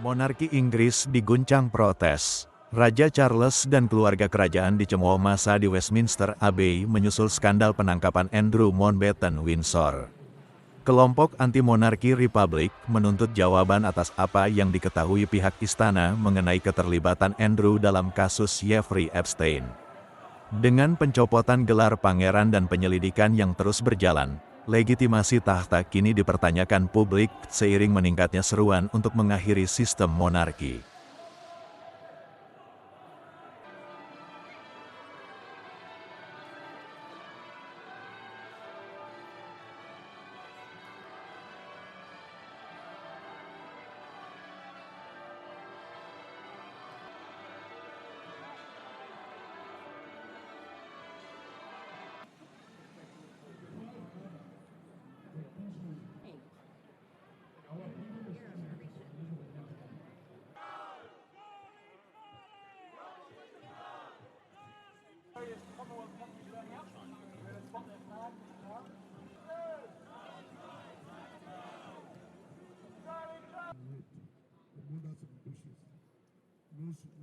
Monarki Inggris diguncang protes. Raja Charles dan keluarga kerajaan dicemooh massa di Westminster Abbey menyusul skandal penangkapan Andrew Mountbatten-Windsor. Kelompok Anti-Monarki Republik menuntut jawaban atas apa yang diketahui pihak istana mengenai keterlibatan Andrew dalam kasus Jeffrey Epstein. Dengan pencopotan gelar pangeran dan penyelidikan yang terus berjalan, legitimasi tahta kini dipertanyakan publik seiring meningkatnya seruan untuk mengakhiri sistem monarki.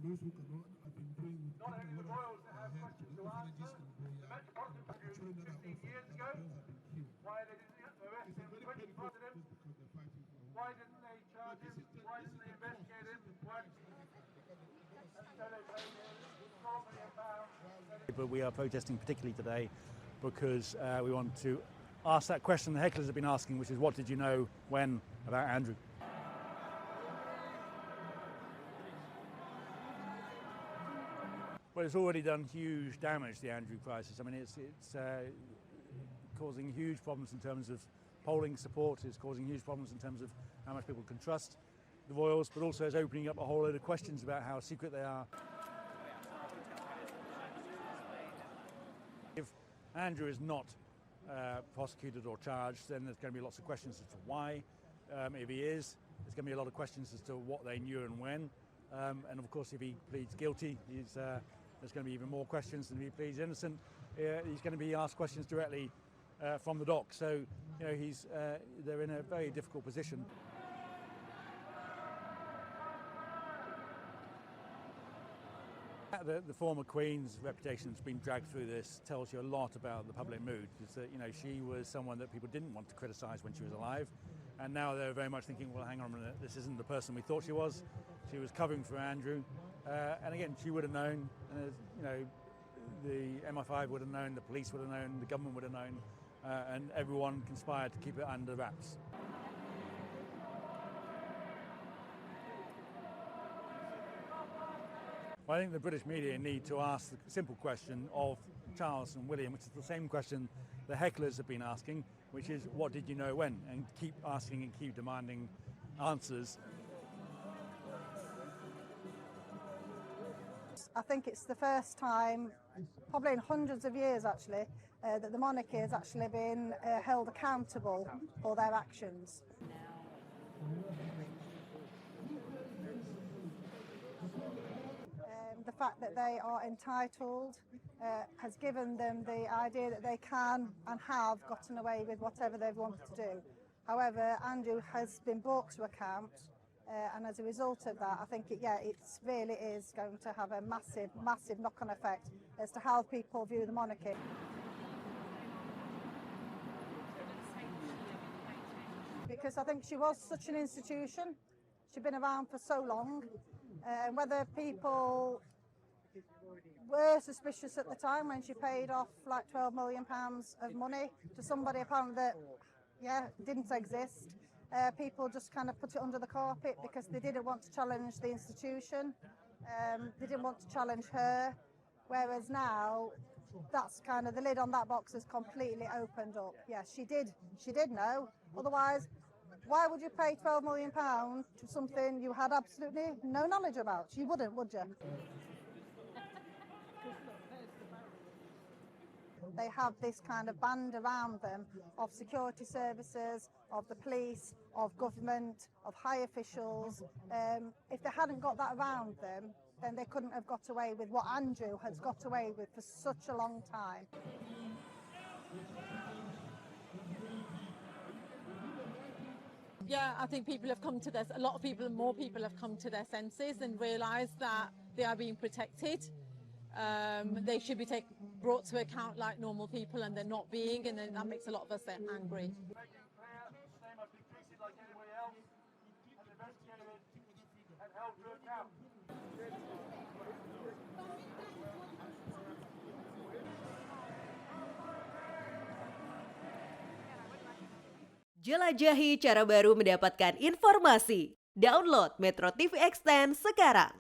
Those who cannot have been doing with a lot of help to the orphanages in Boya, and children that are orphaned, that parents have been killed. It's a very painful because they're fighting for. Why didn't they charge him? Why didn't they investigate him? But we are protesting particularly today because we want to ask that question the hecklers have been asking, which is what did you know when about Andrew? Well, it's already done huge damage, the Andrew crisis. I mean, it's causing huge problems in terms of polling support, it's causing huge problems in terms of how much people can trust the royals, but also it's opening up a whole load of questions about how secret they are. If Andrew is not prosecuted or charged, then there's going to be lots of questions as to why. If he is, there's going to be a lot of questions as to what they knew and when. And of course, if he pleads guilty, there's going to be even more questions. And if he pleads innocent, he's going to be asked questions directly from the dock. So, you know, they're in a very difficult position. The former Queen's reputation has been dragged through this tells you a lot about the public mood. Is that, you know, she was someone that people didn't want to criticise when she was alive, and now they're very much thinking, well, hang on a minute, this isn't the person we thought she was. She was covering for Andrew, and again, she would have known. You know, the MI5 would have known, the police would have known, the government would have known, and everyone conspired to keep it under wraps. I think the British media need to ask the simple question of Charles and William, which is the same question the hecklers have been asking, which is, what did you know when? And keep asking and keep demanding answers. I think it's the first time, probably in hundreds of years actually, that the monarchy has actually been held accountable for their actions. The fact that they are entitled has given them the idea that they can and have gotten away with whatever they've wanted to do. However, Andrew has been brought to account, and as a result of that, I think it really is going to have a massive, massive knock-on effect as to how people view the monarchy. Because I think she was such an institution, she'd been around for so long, and whether people were suspicious at the time when she paid off like £12 million of money to somebody apparently that didn't exist. People just kind of put it under the carpet because they didn't want to challenge the institution. They didn't want to challenge her. Whereas now, that's kind of the lid on that box is completely opened up. Yes, she did know. Otherwise, why would you pay £12 million to something you had absolutely no knowledge about? You wouldn't, would you? They have this kind of band around them of security services, of the police, of government, of high officials. If they hadn't got that around them, then they couldn't have got away with what Andrew has got away with for such a long time. Yeah, I think people have come to this. A lot of people, more people have come to their senses and realised that they are being protected. They should be brought to account like normal people, and they're not being, and then that makes a lot of us angry. Making clear they must be treated like anybody else and investigated and held to account. Jelajahi cara baru mendapatkan informasi. Download MetroTV Extend sekarang.